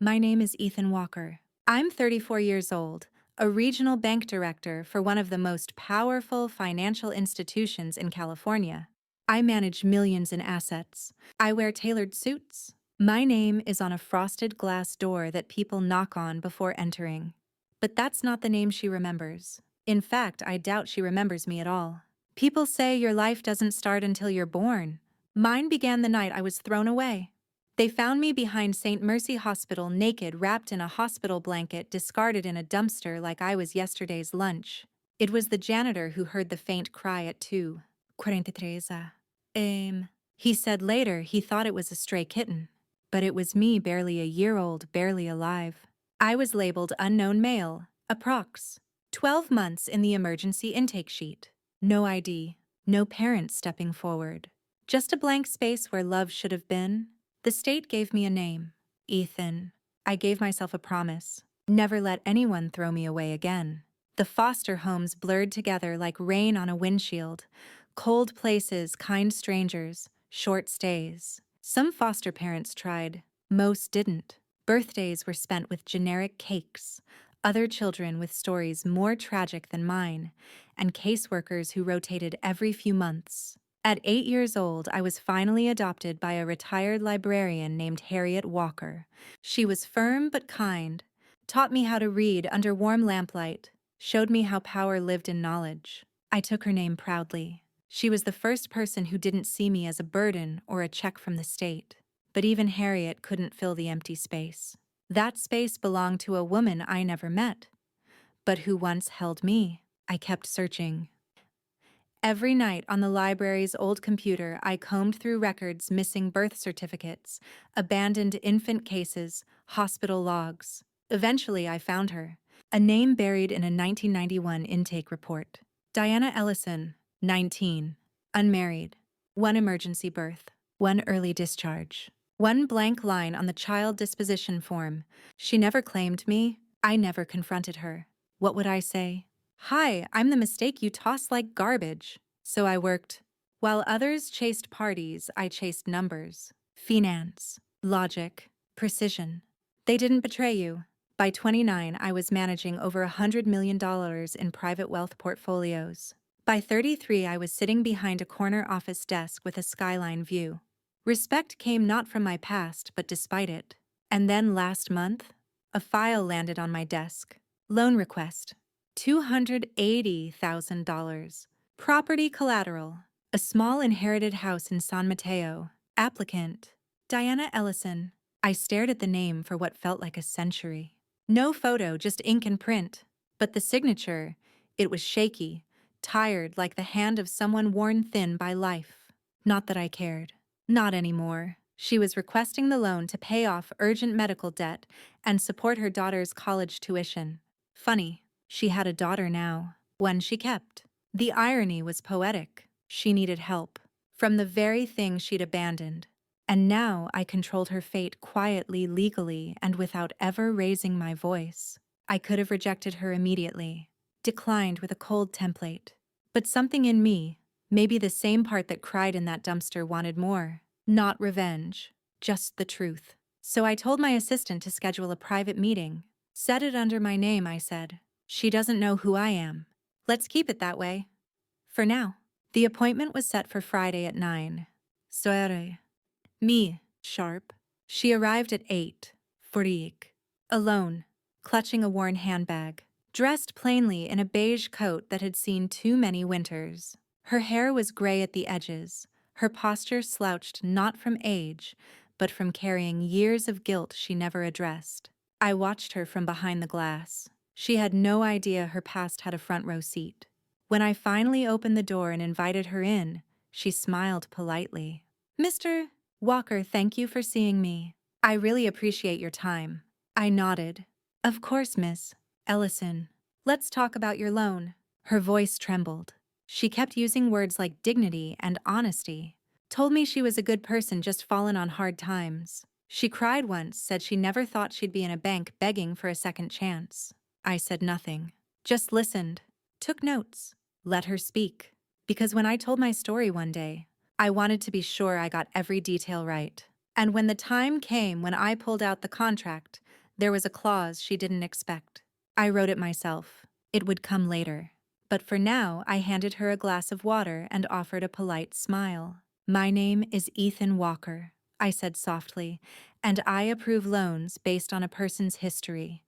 My name is Ethan Walker. I'm 34 years old, a regional bank director for one of the most powerful financial institutions in California. I manage millions in assets. I wear tailored suits. My name is on a frosted glass door that people knock on before entering. But that's not the name she remembers. In fact, I doubt she remembers me at all. People say your life doesn't start until you're born. Mine began the night I was thrown away. They found me behind St. Mercy Hospital naked, wrapped in a hospital blanket, discarded in a dumpster like I was yesterday's lunch. It was the janitor who heard the faint cry at 2:43. He said later he thought it was a stray kitten. But it was me, barely a year old, barely alive. I was labeled unknown male, approx. 12 months in the emergency intake sheet. No ID, no parents stepping forward. Just a blank space where love should have been. The state gave me a name, Ethan. I gave myself a promise. Never let anyone throw me away again. The foster homes blurred together like rain on a windshield. Cold places, kind strangers, short stays. Some foster parents tried. Most didn't. Birthdays were spent with generic cakes. Other children with stories more tragic than mine. And caseworkers who rotated every few months. At 8 years old, I was finally adopted by a retired librarian named Harriet Walker. She was firm but kind, taught me how to read under warm lamplight, showed me how power lived in knowledge. I took her name proudly. She was the first person who didn't see me as a burden or a check from the state. But even Harriet couldn't fill the empty space. That space belonged to a woman I never met, but who once held me. I kept searching. Every night on the library's old computer, I combed through records, missing birth certificates, abandoned infant cases, hospital logs. Eventually, I found her, a name buried in a 1991 intake report. Diana Ellison, 19, unmarried, one emergency birth, one early discharge, one blank line on the child disposition form. She never claimed me. I never confronted her. What would I say? Hi, I'm the mistake you toss like garbage. So I worked. While others chased parties, I chased numbers. Finance, logic, precision. They didn't betray you. By 29, I was managing over $100 million in private wealth portfolios. By 33, I was sitting behind a corner office desk with a skyline view. Respect came not from my past, but despite it. And then last month, a file landed on my desk. Loan request. $280,000. Property collateral. A small inherited house in San Mateo. Applicant. Diana Ellison. I stared at the name for what felt like a century. No photo, just ink and print. But the signature, it was shaky, tired like the hand of someone worn thin by life. Not that I cared. Not anymore. She was requesting the loan to pay off urgent medical debt and support her daughter's college tuition. Funny. She had a daughter now, one she kept. The irony was poetic. She needed help from the very thing she'd abandoned. And now I controlled her fate quietly, legally, and without ever raising my voice. I could have rejected her immediately, declined with a cold template. But something in me, maybe the same part that cried in that dumpster, wanted more. Not revenge, just the truth. So I told my assistant to schedule a private meeting. Set it under my name, I said. She doesn't know who I am. Let's keep it that way. For now. The appointment was set for Friday at 9. Soirée. Me, sharp. She arrived at 8. Freak. Alone, clutching a worn handbag. Dressed plainly in a beige coat that had seen too many winters. Her hair was gray at the edges. Her posture slouched not from age, but from carrying years of guilt she never addressed. I watched her from behind the glass. She had no idea her past had a front row seat. When I finally opened the door and invited her in, she smiled politely. Mr. Walker, thank you for seeing me. I really appreciate your time. I nodded. Of course, Miss Ellison. Let's talk about your loan. Her voice trembled. She kept using words like dignity and honesty. Told me she was a good person, just fallen on hard times. She cried once, said she never thought she'd be in a bank begging for a second chance. I said nothing, just listened, took notes, let her speak. Because when I told my story one day, I wanted to be sure I got every detail right. And when the time came when I pulled out the contract, there was a clause she didn't expect. I wrote it myself. It would come later. But for now, I handed her a glass of water and offered a polite smile. "My name is Ethan Walker," I said softly, "and I approve loans based on a person's history.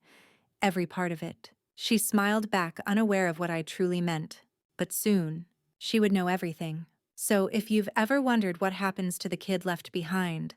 Every part of it." She smiled back, unaware of what I truly meant. But soon, she would know everything. So if you've ever wondered what happens to the kid left behind,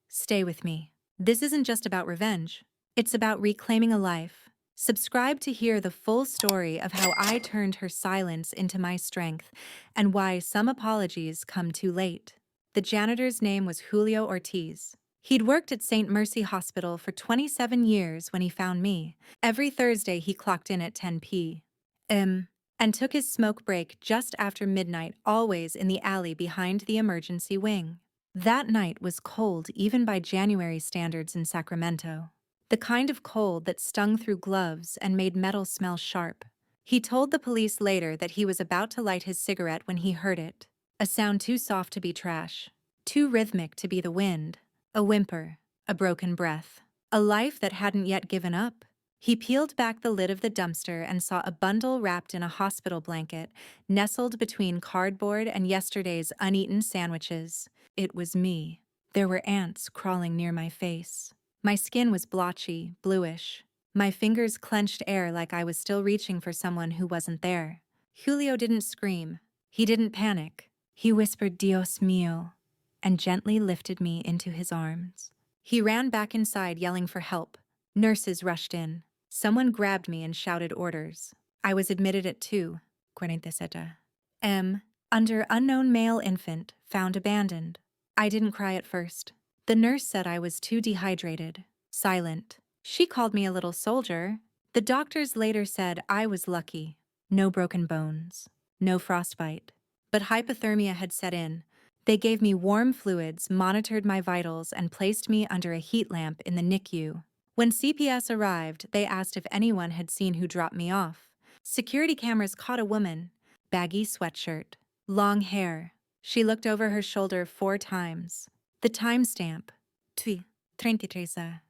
stay with me. This isn't just about revenge. It's about reclaiming a life. Subscribe to hear the full story of how I turned her silence into my strength and why some apologies come too late. The janitor's name was Julio Ortiz. He'd worked at St. Mercy Hospital for 27 years when he found me. Every Thursday he clocked in at 10 p.m. and took his smoke break just after midnight, always in the alley behind the emergency wing. That night was cold even by January standards in Sacramento. The kind of cold that stung through gloves and made metal smell sharp. He told the police later that he was about to light his cigarette when he heard it. A sound too soft to be trash, too rhythmic to be the wind. A whimper, a broken breath. A life that hadn't yet given up. He peeled back the lid of the dumpster and saw a bundle wrapped in a hospital blanket, nestled between cardboard and yesterday's uneaten sandwiches. It was me. There were ants crawling near my face. My skin was blotchy, bluish. My fingers clenched air like I was still reaching for someone who wasn't there. Julio didn't scream. He didn't panic. He whispered, "Dios mío," and gently lifted me into his arms. He ran back inside, yelling for help. Nurses rushed in. Someone grabbed me and shouted orders. I was admitted at 2:47 m. Under unknown male infant, found abandoned. I didn't cry at first. The nurse said I was too dehydrated, silent. She called me a little soldier. The doctors later said I was lucky. No broken bones, no frostbite. But hypothermia had set in. They gave me warm fluids, monitored my vitals, and placed me under a heat lamp in the NICU. When CPS arrived, they asked if anyone had seen who dropped me off. Security cameras caught a woman, baggy sweatshirt, long hair. She looked over her shoulder 4 times. The timestamp, 2:33.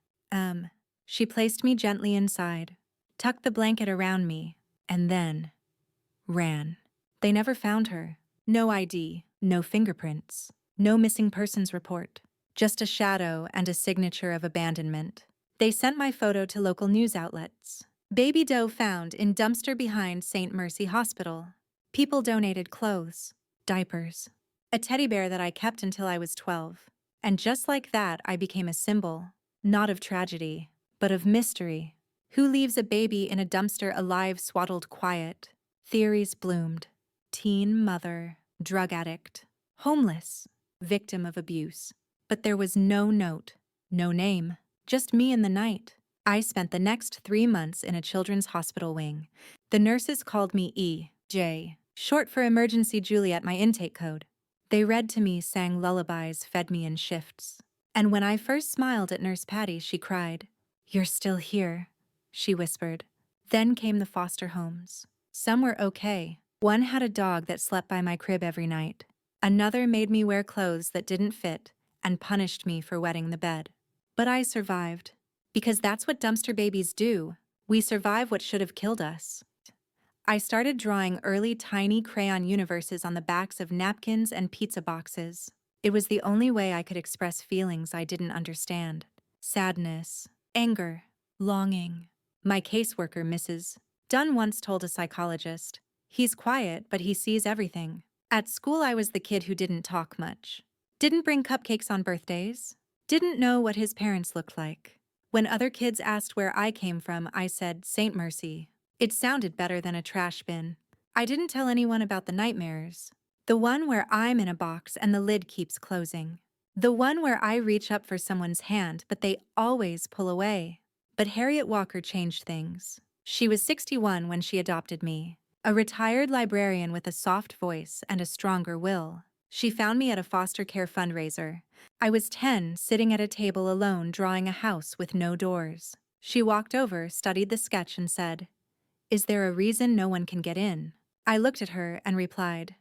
She placed me gently inside, tucked the blanket around me, and then ran. They never found her. No ID, no fingerprints, no missing persons report. Just a shadow and a signature of abandonment. They sent my photo to local news outlets. Baby doe found in dumpster behind St. Mercy Hospital. People donated clothes, diapers, a teddy bear that I kept until I was 12. And just like that, I became a symbol, not of tragedy, but of mystery. Who leaves a baby in a dumpster alive, swaddled, quiet? Theories bloomed. Teen mother, drug addict, homeless, victim of abuse. But there was no note, no name, just me in the night. I spent the next 3 months in a children's hospital wing. The nurses called me EJ, short for Emergency Juliet, my intake code. They read to me, sang lullabies, fed me in shifts. And when I first smiled at Nurse Patty, she cried. "You're still here," she whispered. Then came the foster homes. Some were okay. One had a dog that slept by my crib every night. Another made me wear clothes that didn't fit and punished me for wetting the bed. But I survived. Because that's what dumpster babies do. We survive what should have killed us. I started drawing early tiny crayon universes on the backs of napkins and pizza boxes. It was the only way I could express feelings I didn't understand. Sadness, anger, longing. My caseworker, Mrs. Dunn, once told a psychologist, "He's quiet, but he sees everything." At school, I was the kid who didn't talk much. Didn't bring cupcakes on birthdays. Didn't know what his parents looked like. When other kids asked where I came from, I said St. Mercy. It sounded better than a trash bin. I didn't tell anyone about the nightmares. The one where I'm in a box and the lid keeps closing. The one where I reach up for someone's hand, but they always pull away. But Harriet Walker changed things. She was 61 when she adopted me. A retired librarian with a soft voice and a stronger will. She found me at a foster care fundraiser. I was 10, sitting at a table alone, drawing a house with no doors. She walked over, studied the sketch, and said, "Is there a reason no one can get in?" I looked at her and replied,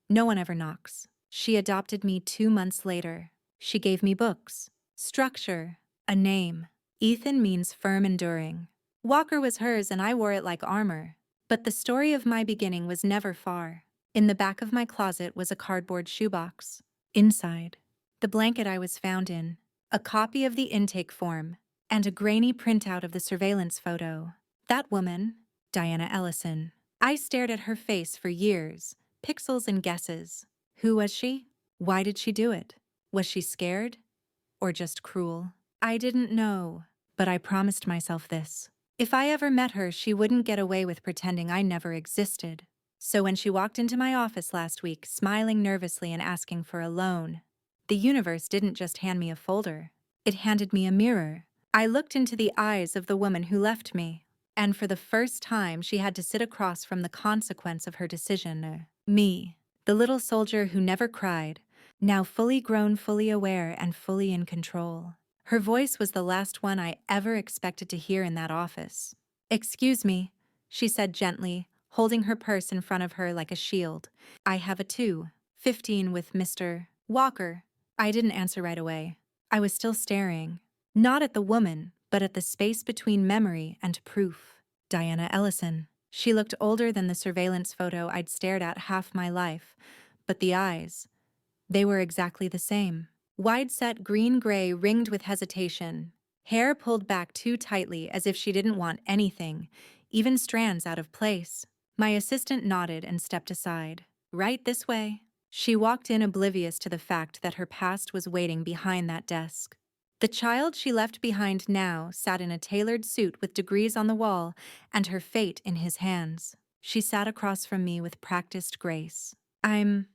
"No one ever knocks." She adopted me 2 months later. She gave me books, structure, a name. Ethan means firm enduring. Walker was hers and I wore it like armor. But the story of my beginning was never far. In the back of my closet was a cardboard shoebox. Inside, the blanket I was found in, a copy of the intake form, and a grainy printout of the surveillance photo. That woman, Diana Ellison. I stared at her face for years, pixels and guesses. Who was she? Why did she do it? Was she scared? Or just cruel? I didn't know, but I promised myself this. If I ever met her, she wouldn't get away with pretending I never existed. So when she walked into my office last week, smiling nervously and asking for a loan, the universe didn't just hand me a folder. It handed me a mirror. I looked into the eyes of the woman who left me, and for the first time she had to sit across from the consequence of her decision. Me, the little soldier who never cried, now fully grown, fully aware, and fully in control. Her voice was the last one I ever expected to hear in that office. "Excuse me," she said gently, holding her purse in front of her like a shield. "I have a 2:15 with Mr. Walker." I didn't answer right away. I was still staring, not at the woman, but at the space between memory and proof. Diana Ellison. She looked older than the surveillance photo I'd stared at half my life, but the eyes, they were exactly the same. Wide-set green-gray ringed with hesitation, hair pulled back too tightly as if she didn't want anything, even strands out of place. My assistant nodded and stepped aside. "Right this way." She walked in oblivious to the fact that her past was waiting behind that desk. The child she left behind now sat in a tailored suit with degrees on the wall and her fate in his hands. She sat across from me with practiced grace. "I'm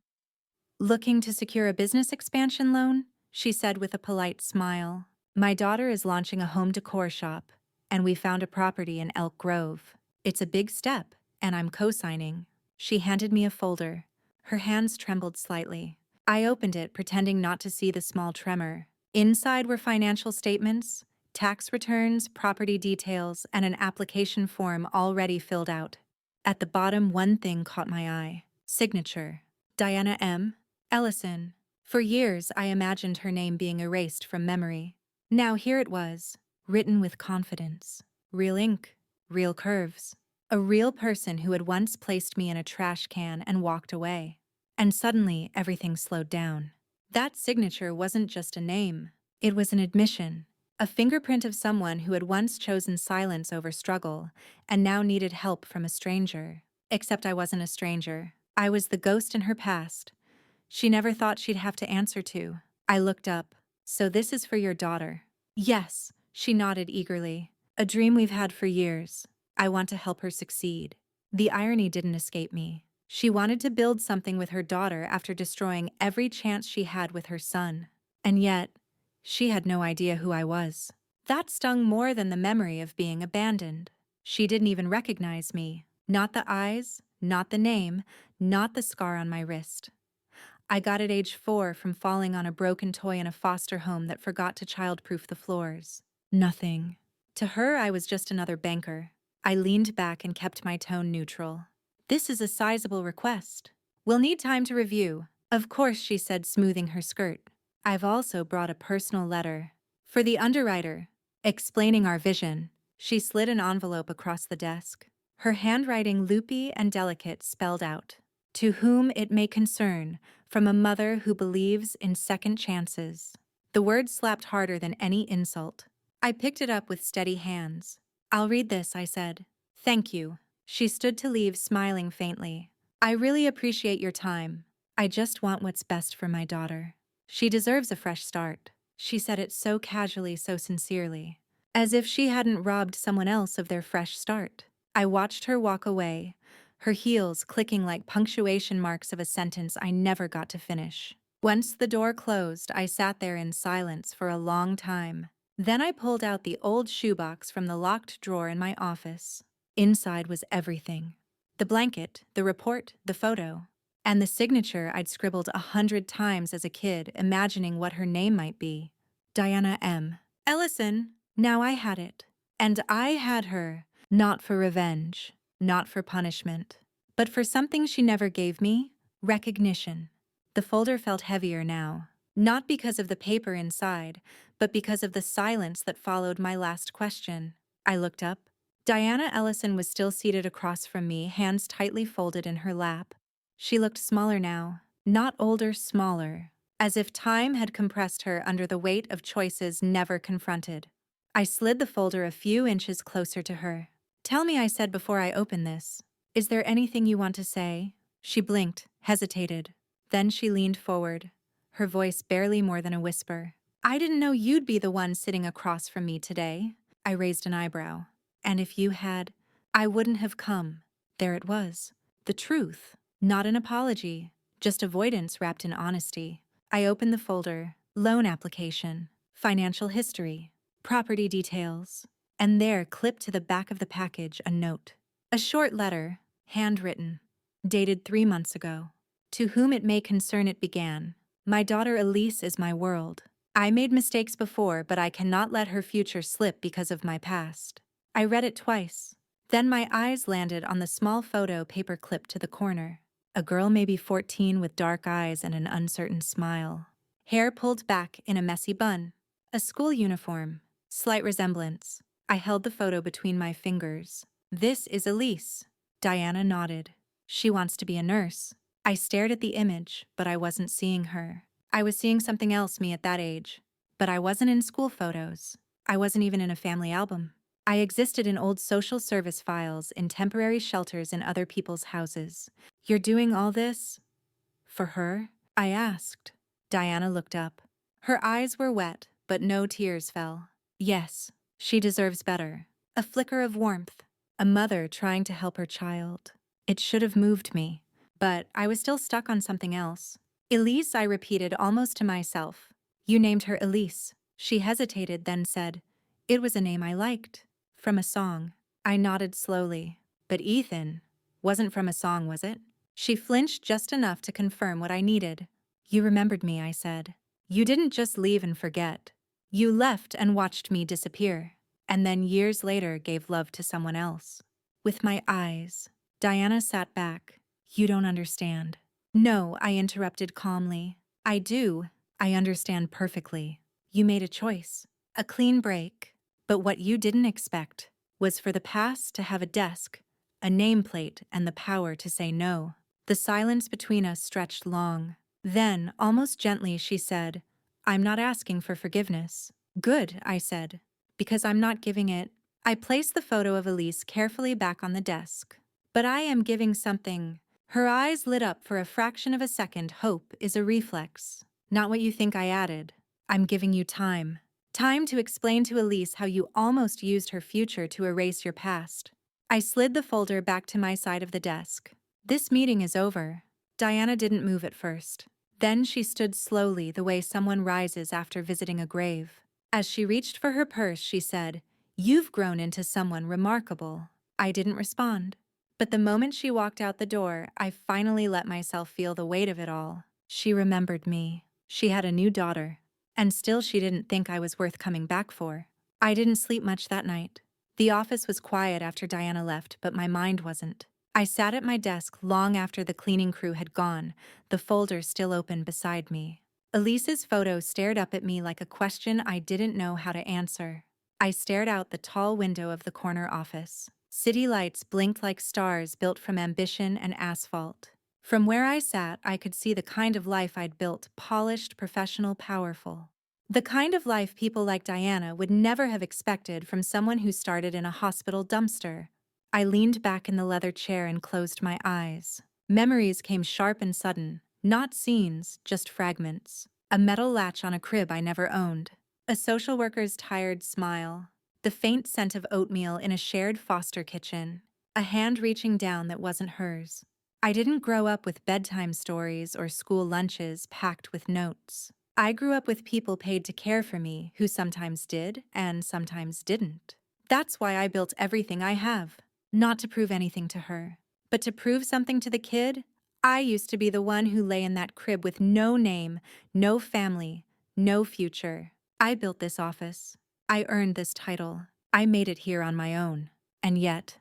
looking to secure a business expansion loan," she said with a polite smile. "My daughter is launching a home decor shop, and we found a property in Elk Grove. It's a big step, and I'm co-signing." She handed me a folder. Her hands trembled slightly. I opened it, pretending not to see the small tremor. Inside were financial statements, tax returns, property details, and an application form already filled out. At the bottom, one thing caught my eye. Signature. Diana M. Ellison. For years, I imagined her name being erased from memory. Now here it was, written with confidence. Real ink, real curves. A real person who had once placed me in a trash can and walked away. And suddenly, everything slowed down. That signature wasn't just a name. It was an admission, a fingerprint of someone who had once chosen silence over struggle and now needed help from a stranger. Except I wasn't a stranger. I was the ghost in her past. She never thought she'd have to answer to. I looked up. "So this is for your daughter?" "Yes," she nodded eagerly. "A dream we've had for years. I want to help her succeed." The irony didn't escape me. She wanted to build something with her daughter after destroying every chance she had with her son. And yet, she had no idea who I was. That stung more than the memory of being abandoned. She didn't even recognize me. Not the eyes, not the name, not the scar on my wrist. I got at age 4 from falling on a broken toy in a foster home that forgot to childproof the floors. Nothing. To her, I was just another banker. I leaned back and kept my tone neutral. "This is a sizable request. We'll need time to review." "Of course," she said, smoothing her skirt. "I've also brought a personal letter. For the underwriter, explaining our vision." She slid an envelope across the desk. Her handwriting, loopy and delicate, spelled out, "To whom it may concern, from a mother who believes in second chances." The words slapped harder than any insult. I picked it up with steady hands. "I'll read this," I said. "Thank you." She stood to leave, smiling faintly. "I really appreciate your time. I just want what's best for my daughter. She deserves a fresh start." She said it so casually, so sincerely, as if she hadn't robbed someone else of their fresh start. I watched her walk away, her heels clicking like punctuation marks of a sentence I never got to finish. Once the door closed, I sat there in silence for a long time. Then I pulled out the old shoebox from the locked drawer in my office. Inside was everything. The blanket, the report, the photo, and the signature I'd scribbled 100 times as a kid, imagining what her name might be. Diana M. Ellison. Now I had it. And I had her, not for revenge, not for punishment, but for something she never gave me: recognition. The folder felt heavier now. Not because of the paper inside, but because of the silence that followed my last question. I looked up. Diana Ellison was still seated across from me, hands tightly folded in her lap. She looked smaller now, not older, smaller, as if time had compressed her under the weight of choices never confronted. I slid the folder a few inches closer to her. "Tell me," I said before I open this. "Is there anything you want to say?" She blinked, hesitated. Then she leaned forward, her voice barely more than a whisper. "I didn't know you'd be the one sitting across from me today." I raised an eyebrow. "And if you had, I wouldn't have come." There it was. The truth. Not an apology, just avoidance wrapped in honesty. I opened the folder. Loan application, financial history, property details, and there, clipped to the back of the package, a note. A short letter, handwritten, dated 3 months ago. "To whom it may concern," it began. "My daughter Elise is my world. I made mistakes before, but I cannot let her future slip because of my past." I read it twice. Then my eyes landed on the small photo paper clipped to the corner. A girl, maybe 14, with dark eyes and an uncertain smile. Hair pulled back in a messy bun. A school uniform. Slight resemblance. I held the photo between my fingers. "This is Elise." Diana nodded. "She wants to be a nurse." I stared at the image, but I wasn't seeing her. I was seeing something else, me at that age. But I wasn't in school photos. I wasn't even in a family album. I existed in old social service files, in temporary shelters in other people's houses. "You're doing all this for her?" I asked. Diana looked up. Her eyes were wet, but no tears fell. "Yes, she deserves better." A flicker of warmth. A mother trying to help her child. It should have moved me, but I was still stuck on something else. "Elise," I repeated almost to myself. "You named her Elise." She hesitated, then said, "It was a name I liked. From a song." I nodded slowly. "But Ethan wasn't from a song, was it?" She flinched just enough to confirm what I needed. "You remembered me," I said. "You didn't just leave and forget. You left and watched me disappear, and then years later gave love to someone else." With my eyes, Diana sat back. "You don't understand." "No," I interrupted calmly. "I do. I understand perfectly. You made a choice. A clean break. But what you didn't expect was for the past to have a desk, a nameplate, and the power to say no." The silence between us stretched long. Then, almost gently, she said, "I'm not asking for forgiveness." "Good," I said, "because I'm not giving it." I placed the photo of Elise carefully back on the desk. "But I am giving something." Her eyes lit up for a fraction of a second. "Hope is a reflex. Not what you think," I added. "I'm giving you time. Time to explain to Elise how you almost used her future to erase your past." I slid the folder back to my side of the desk. "This meeting is over." Diana didn't move at first. Then she stood slowly, the way someone rises after visiting a grave. As she reached for her purse, she said, "You've grown into someone remarkable." I didn't respond. But the moment she walked out the door, I finally let myself feel the weight of it all. She remembered me. She had a new daughter. And still she didn't think I was worth coming back for. I didn't sleep much that night. The office was quiet after Diana left, but my mind wasn't. I sat at my desk long after the cleaning crew had gone, the folder still open beside me. Elise's photo stared up at me like a question I didn't know how to answer. I stared out the tall window of the corner office. City lights blinked like stars built from ambition and asphalt. From where I sat, I could see the kind of life I'd built: polished, professional, powerful. The kind of life people like Diana would never have expected from someone who started in a hospital dumpster. I leaned back in the leather chair and closed my eyes. Memories came sharp and sudden, not scenes, just fragments. A metal latch on a crib I never owned. A social worker's tired smile. The faint scent of oatmeal in a shared foster kitchen. A hand reaching down that wasn't hers. I didn't grow up with bedtime stories or school lunches packed with notes. I grew up with people paid to care for me who sometimes did and sometimes didn't. That's why I built everything I have. Not to prove anything to her, but to prove something to the kid. I used to be the one who lay in that crib with no name, no family, no future. I built this office. I earned this title. I made it here on my own. And yet,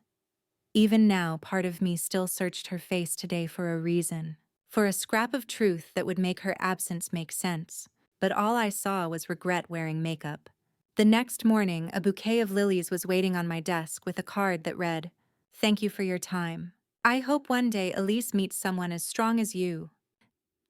even now, part of me still searched her face today for a reason, for a scrap of truth that would make her absence make sense, but all I saw was regret wearing makeup. The next morning, a bouquet of lilies was waiting on my desk with a card that read, "Thank you for your time. I hope one day Elise meets someone as strong as you."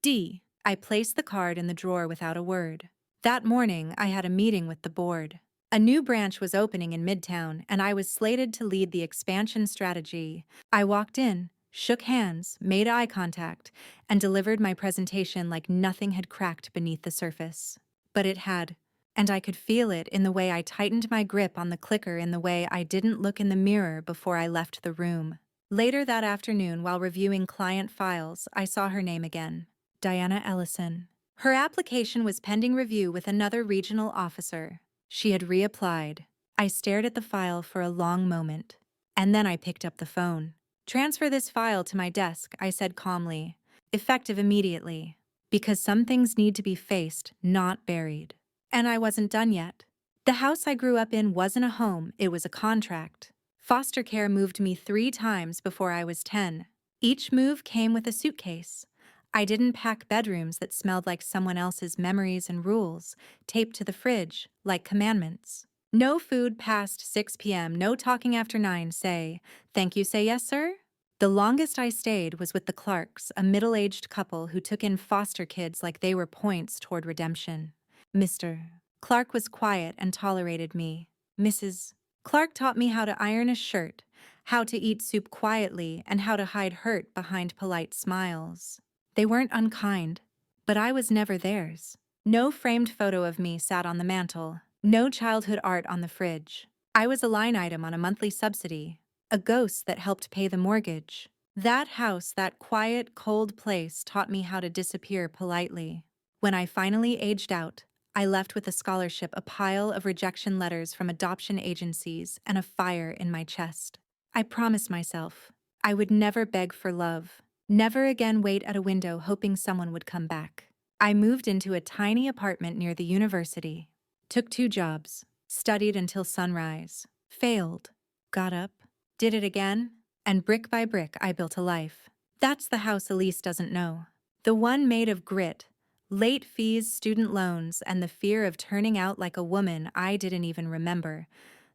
D. I placed the card in the drawer without a word. That morning, I had a meeting with the board. A new branch was opening in Midtown, and I was slated to lead the expansion strategy. I walked in, shook hands, made eye contact, and delivered my presentation like nothing had cracked beneath the surface. But it had, and I could feel it in the way I tightened my grip on the clicker, in the way I didn't look in the mirror before I left the room. Later that afternoon, while reviewing client files, I saw her name again. Diana Ellison. Her application was pending review with another regional officer. She had reapplied. I stared at the file for a long moment. And then I picked up the phone. "Transfer this file to my desk," I said calmly. "Effective immediately. Because some things need to be faced, not buried." And I wasn't done yet. The house I grew up in wasn't a home, it was a contract. Foster care moved me 3 times before I was 10. Each move came with a suitcase. I didn't pack bedrooms that smelled like someone else's memories and rules, taped to the fridge, like commandments. No food past 6 p.m., no talking after 9, say, "Thank you, say yes, sir?" The longest I stayed was with the Clarks, a middle-aged couple who took in foster kids like they were points toward redemption. Mr. Clark was quiet and tolerated me. Mrs. Clark taught me how to iron a shirt, how to eat soup quietly, and how to hide hurt behind polite smiles. They weren't unkind, but I was never theirs. No framed photo of me sat on the mantel, no childhood art on the fridge. I was a line item on a monthly subsidy, a ghost that helped pay the mortgage. That house, that quiet, cold place, taught me how to disappear politely. When I finally aged out, I left with a scholarship, a pile of rejection letters from adoption agencies, and a fire in my chest. I promised myself I would never beg for love, never again wait at a window hoping someone would come back. I moved into a tiny apartment near the university, took 2 jobs, studied until sunrise, failed, got up, did it again, and brick by brick I built a life. That's the house Elise doesn't know. The one made of grit, late fees, student loans, and the fear of turning out like a woman I didn't even remember.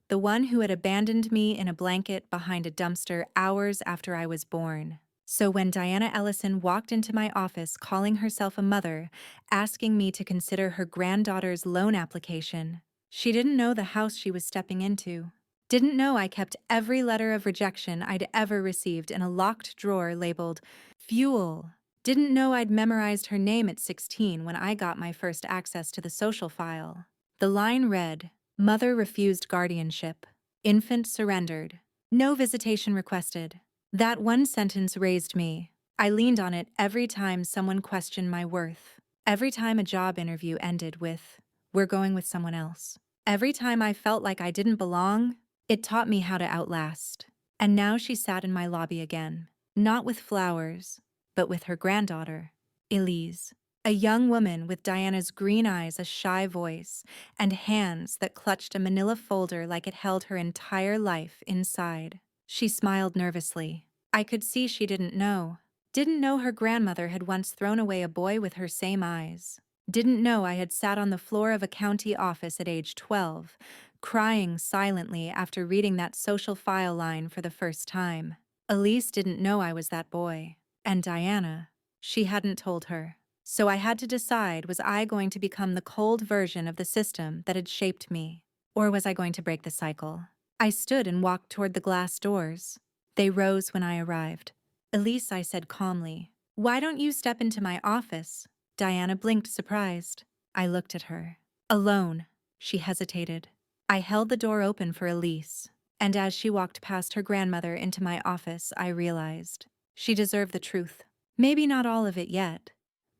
The one who had abandoned me in a blanket behind a dumpster hours after I was born. So when Diana Ellison walked into my office calling herself a mother, asking me to consider her granddaughter's loan application, she didn't know the house she was stepping into. Didn't know I kept every letter of rejection I'd ever received in a locked drawer labeled "Fuel." Didn't know I'd memorized her name at 16 when I got my first access to the social file. The line read, "Mother refused guardianship. Infant surrendered. No visitation requested." That one sentence raised me. I leaned on it every time someone questioned my worth. Every time a job interview ended with, "We're going with someone else." Every time I felt like I didn't belong, it taught me how to outlast. And now she sat in my lobby again, not with flowers, but with her granddaughter, Elise. A young woman with Diana's green eyes, a shy voice, and hands that clutched a manila folder like it held her entire life inside. She smiled nervously. I could see she didn't know. Didn't know her grandmother had once thrown away a boy with her same eyes. Didn't know I had sat on the floor of a county office at age 12, crying silently after reading that social file line for the first time. Elise didn't know I was that boy. And Diana, she hadn't told her. So I had to decide, was I going to become the cold version of the system that had shaped me? Or was I going to break the cycle? I stood and walked toward the glass doors. They rose when I arrived. "Elise," I said calmly, "why don't you step into my office?" Diana blinked, surprised. I looked at her. "Alone." She hesitated. I held the door open for Elise, and as she walked past her grandmother into my office, I realized she deserved the truth. Maybe not all of it yet,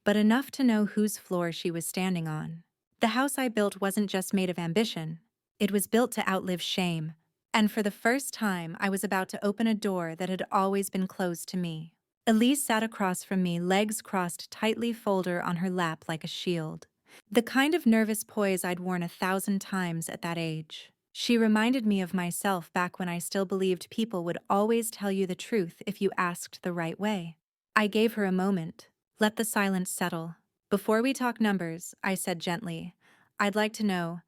but enough to know whose floor she was standing on. The house I built wasn't just made of ambition. It was built to outlive shame. And for the first time, I was about to open a door that had always been closed to me. Elise sat across from me, legs crossed tightly, folder on her lap like a shield. The kind of nervous poise I'd worn 1,000 times at that age. She reminded me of myself back when I still believed people would always tell you the truth if you asked the right way. I gave her a moment, let the silence settle. Before we talk numbers, I said gently, I'd like to know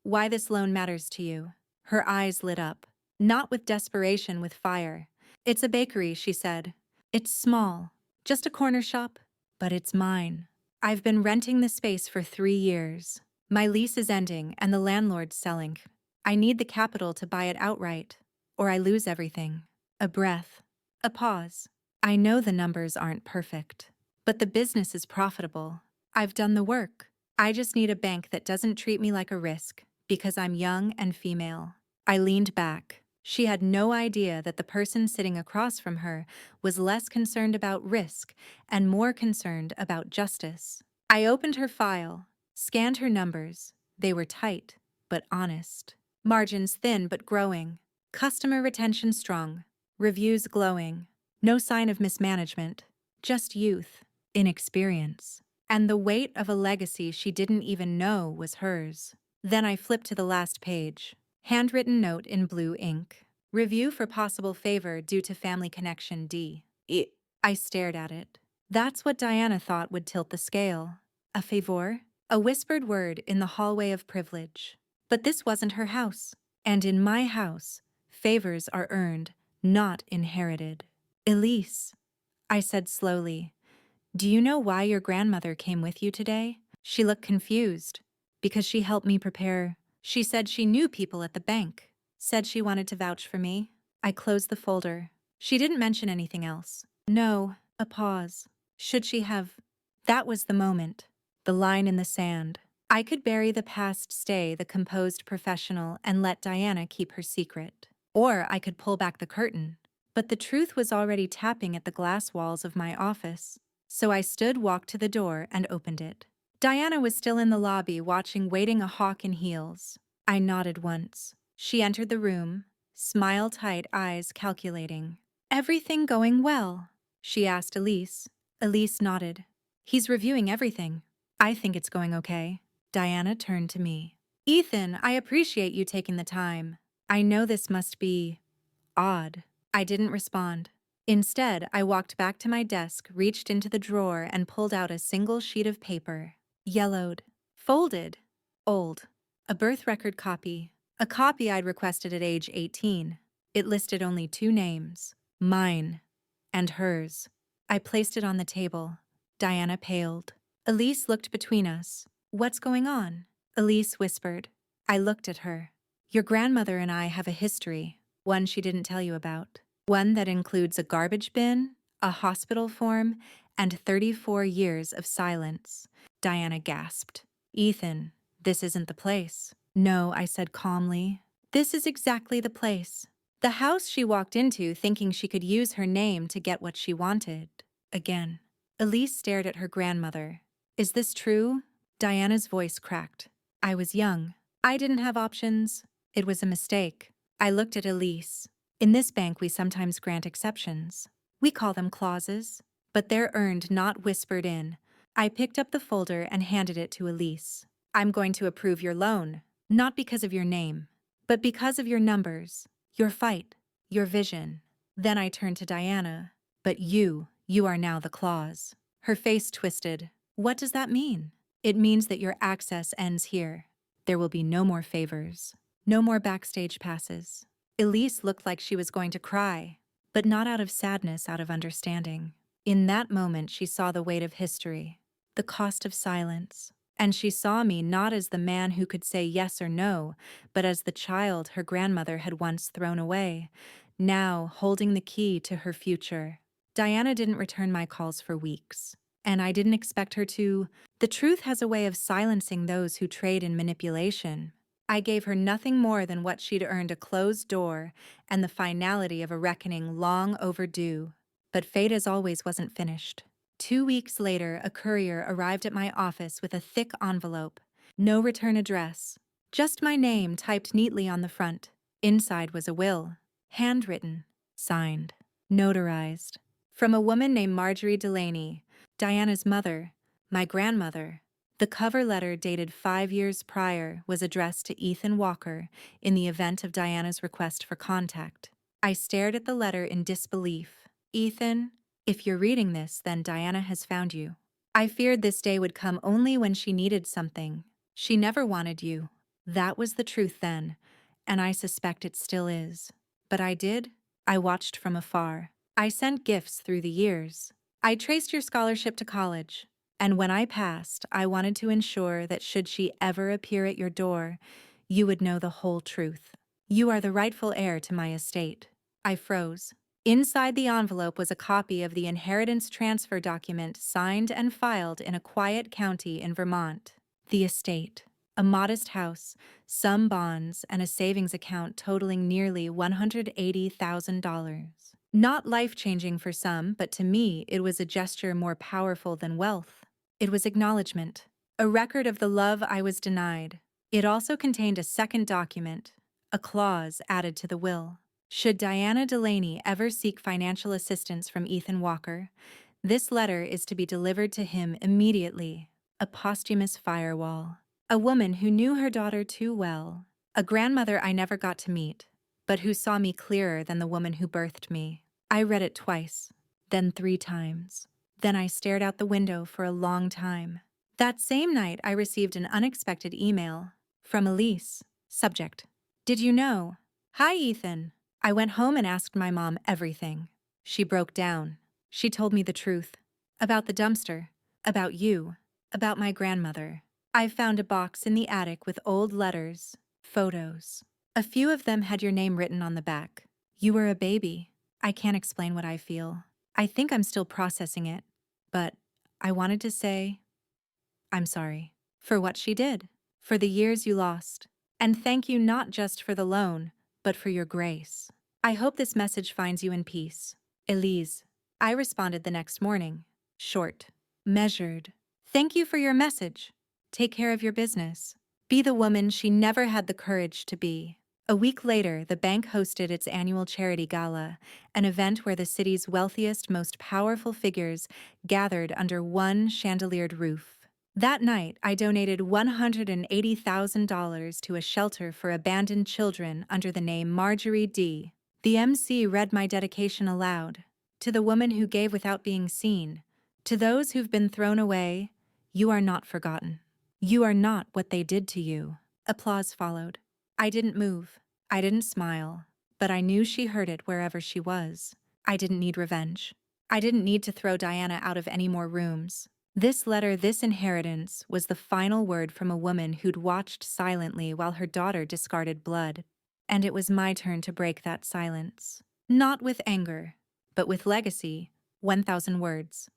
why this loan matters to you. Her eyes lit up, not with desperation, with fire. It's a bakery, she said. It's small, just a corner shop, but it's mine. I've been renting the space for 3 years. My lease is ending and the landlord's selling. I need the capital to buy it outright, or I lose everything. A breath. A pause. I know the numbers aren't perfect, but the business is profitable. I've done the work. I just need a bank that doesn't treat me like a risk, because I'm young and female. I leaned back. She had no idea that the person sitting across from her was less concerned about risk and more concerned about justice. I opened her file, scanned her numbers. They were tight, but honest. Margins thin but growing. Customer retention strong. Reviews glowing. No sign of mismanagement. Just youth, inexperience, and the weight of a legacy she didn't even know was hers. Then I flipped to the last page. Handwritten note in blue ink. Review for possible favor due to family connection D. I stared at it. That's what Diana thought would tilt the scale. A favor? A whispered word in the hallway of privilege. But this wasn't her house. And in my house, favors are earned, not inherited. Elise, I said slowly, do you know why your grandmother came with you today? She looked confused. Because she helped me prepare. She said she knew people at the bank. Said she wanted to vouch for me. I closed the folder. She didn't mention anything else. No, a pause. Should she have? That was the moment. The line in the sand. I could bury the past, stay the composed professional, and let Diana keep her secret. Or I could pull back the curtain. But the truth was already tapping at the glass walls of my office. So I stood, walked to the door, and opened it. Diana was still in the lobby, watching, waiting, a hawk in heels. I nodded once. She entered the room, smile tight, eyes calculating. Everything going well? She asked Elise. Elise nodded. He's reviewing everything. I think it's going okay. Diana turned to me. Ethan, I appreciate you taking the time. I know this must be odd. I didn't respond. Instead, I walked back to my desk, reached into the drawer, and pulled out a single sheet of paper. Yellowed. Folded. Old. A birth record copy. A copy I'd requested at age 18. It listed only 2 names. Mine. And hers. I placed it on the table. Diana paled. Elise looked between us. What's going on? Elise whispered. I looked at her. Your grandmother and I have a history. One she didn't tell you about. One that includes a garbage bin, a hospital form, and 34 years of silence. Diana gasped. Ethan, this isn't the place. No, I said calmly. This is exactly the place. The house she walked into thinking she could use her name to get what she wanted. Again. Elise stared at her grandmother. Is this true? Diana's voice cracked. I was young. I didn't have options. It was a mistake. I looked at Elise. In this bank, we sometimes grant exceptions. We call them clauses, but they're earned, not whispered in. I picked up the folder and handed it to Elise. I'm going to approve your loan, not because of your name, but because of your numbers, your fight, your vision. Then I turned to Diana. But you are now the clause. Her face twisted. What does that mean? It means that your access ends here. There will be no more favors, no more backstage passes. Elise looked like she was going to cry, but not out of sadness, out of understanding. In that moment, she saw the weight of history, the cost of silence, and she saw me not as the man who could say yes or no, but as the child her grandmother had once thrown away, now holding the key to her future. Diana didn't return my calls for weeks, and I didn't expect her to. The truth has a way of silencing those who trade in manipulation. I gave her nothing more than what she'd earned, a closed door and the finality of a reckoning long overdue. But fate, as always, wasn't finished. 2 weeks later, a courier arrived at my office with a thick envelope. No return address. Just my name typed neatly on the front. Inside was a will. Handwritten. Signed. Notarized. From a woman named Marjorie Delaney, Diana's mother, my grandmother. The cover letter, dated 5 years prior, was addressed to Ethan Walker in the event of Diana's request for contact. I stared at the letter in disbelief. Ethan, if you're reading this, then Diana has found you. I feared this day would come only when she needed something. She never wanted you. That was the truth then, and I suspect it still is. But I did. I watched from afar. I sent gifts through the years. I traced your scholarship to college. And when I passed, I wanted to ensure that should she ever appear at your door, you would know the whole truth. You are the rightful heir to my estate. I froze. Inside the envelope was a copy of the inheritance transfer document signed and filed in a quiet county in Vermont. The estate. A modest house, some bonds, and a savings account totaling nearly $180,000. Not life-changing for some, but to me it was a gesture more powerful than wealth. It was acknowledgement, a record of the love I was denied. It also contained a second document, a clause added to the will. Should Diana Delaney ever seek financial assistance from Ethan Walker, this letter is to be delivered to him immediately. A posthumous firewall. A woman who knew her daughter too well. A grandmother I never got to meet, but who saw me clearer than the woman who birthed me. I read it twice, then 3 times. Then I stared out the window for a long time. That same night, I received an unexpected email from Elise. Subject: Did you know? Hi, Ethan. I went home and asked my mom everything. She broke down. She told me the truth. About the dumpster. About you. About my grandmother. I found a box in the attic with old letters, photos. A few of them had your name written on the back. You were a baby. I can't explain what I feel. I think I'm still processing it. But I wanted to say, I'm sorry. For what she did. For the years you lost. And thank you not just for the loan, but for your grace. I hope this message finds you in peace. Elise. I responded the next morning. Short. Measured. Thank you for your message. Take care of your business. Be the woman she never had the courage to be. A week later, the bank hosted its annual charity gala, an event where the city's wealthiest, most powerful figures gathered under one chandeliered roof. That night, I donated $180,000 to a shelter for abandoned children under the name Marjorie D. The MC read my dedication aloud. To the woman who gave without being seen, to those who've been thrown away, you are not forgotten. You are not what they did to you. Applause followed. I didn't move. I didn't smile. But I knew she heard it wherever she was. I didn't need revenge. I didn't need to throw Diana out of any more rooms. This letter, this inheritance, was the final word from a woman who'd watched silently while her daughter discarded blood. And it was my turn to break that silence. Not with anger, but with legacy. 1,000 words.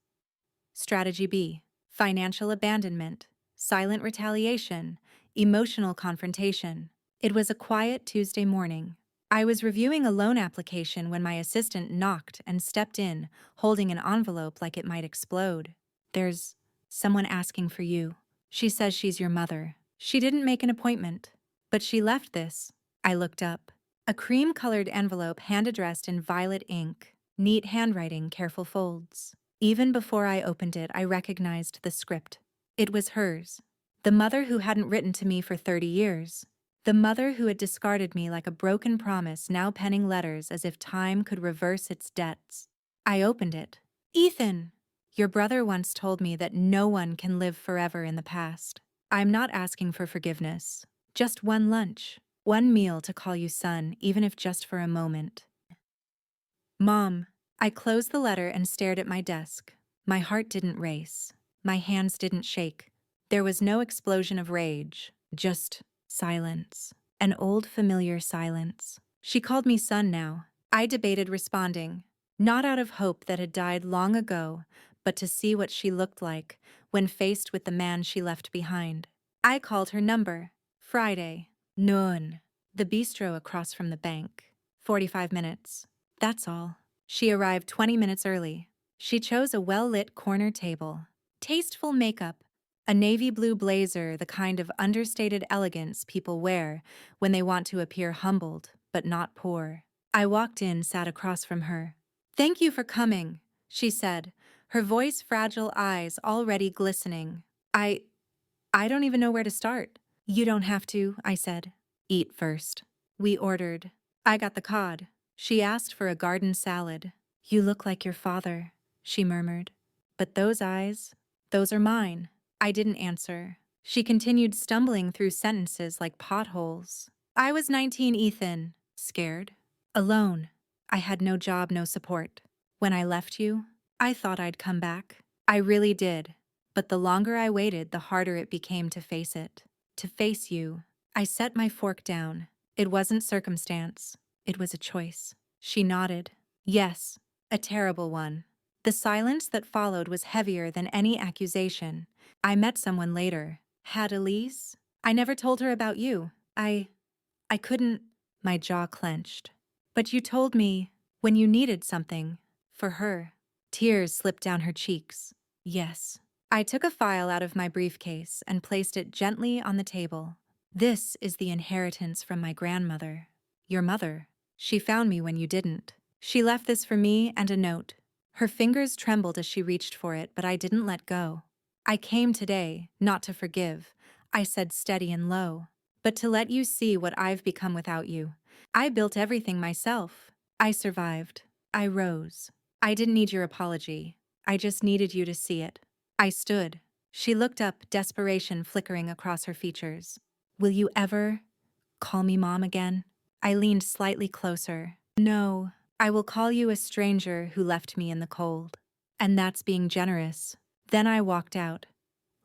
Strategy B. Financial abandonment. Silent retaliation. Emotional confrontation. It was a quiet Tuesday morning. I was reviewing a loan application when my assistant knocked and stepped in, holding an envelope like it might explode. There's someone asking for you. She says she's your mother. She didn't make an appointment, but she left this. I looked up. A cream-colored envelope hand-addressed in violet ink. Neat handwriting, careful folds. Even before I opened it, I recognized the script. It was hers. The mother who hadn't written to me for 30 years. The mother who had discarded me like a broken promise, now penning letters as if time could reverse its debts. I opened it. Ethan! Your brother once told me that no one can live forever in the past. I'm not asking for forgiveness. Just one lunch. One meal to call you son, even if just for a moment. Mom. I closed the letter and stared at my desk. My heart didn't race. My hands didn't shake. There was no explosion of rage, just silence. An old familiar silence. She called me son now. I debated responding, not out of hope that had died long ago, but to see what she looked like when faced with the man she left behind. I called her number. Friday. Noon. The bistro across from the bank. 45 minutes. That's all. She arrived 20 minutes early. She chose a well-lit corner table. Tasteful makeup. A navy blue blazer, the kind of understated elegance people wear when they want to appear humbled, but not poor. I walked in, sat across from her. Thank you for coming, she said, her voice fragile, eyes already glistening. I don't even know where to start. You don't have to, I said. Eat first. We ordered. I got the cod. She asked for a garden salad. You look like your father, she murmured. But those eyes, Those are mine. I didn't answer. She continued stumbling through sentences like potholes. I was 19, Ethan. Scared. Alone. I had no job, no support. When I left you, I thought I'd come back. I really did. But the longer I waited, the harder it became to face it. To face you. I set my fork down. It wasn't circumstance. It was a choice. She nodded. Yes, a terrible one. The silence that followed was heavier than any accusation. I met someone later. Had Elise? I never told her about you. I couldn't. My jaw clenched. But you told me when you needed something. For her. Tears slipped down her cheeks. Yes. I took a file out of my briefcase and placed it gently on the table. This is the inheritance from my grandmother. Your mother. She found me when you didn't. She left this for me and a note. Her fingers trembled as she reached for it, but I didn't let go. I came today, not to forgive. I said steady and low. But to let you see what I've become without you. I built everything myself. I survived. I rose. I didn't need your apology. I just needed you to see it. I stood. She looked up, desperation flickering across her features. Will you ever call me Mom again? I leaned slightly closer. No, I will call you a stranger who left me in the cold. And that's being generous. Then I walked out,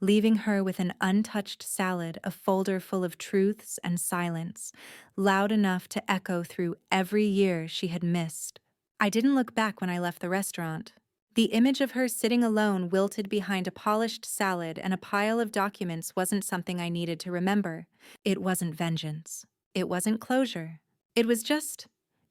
leaving her with an untouched salad, a folder full of truths and silence, loud enough to echo through every year she had missed. I didn't look back when I left the restaurant. The image of her sitting alone, wilted behind a polished salad and a pile of documents, wasn't something I needed to remember. It wasn't vengeance. It wasn't closure. It was just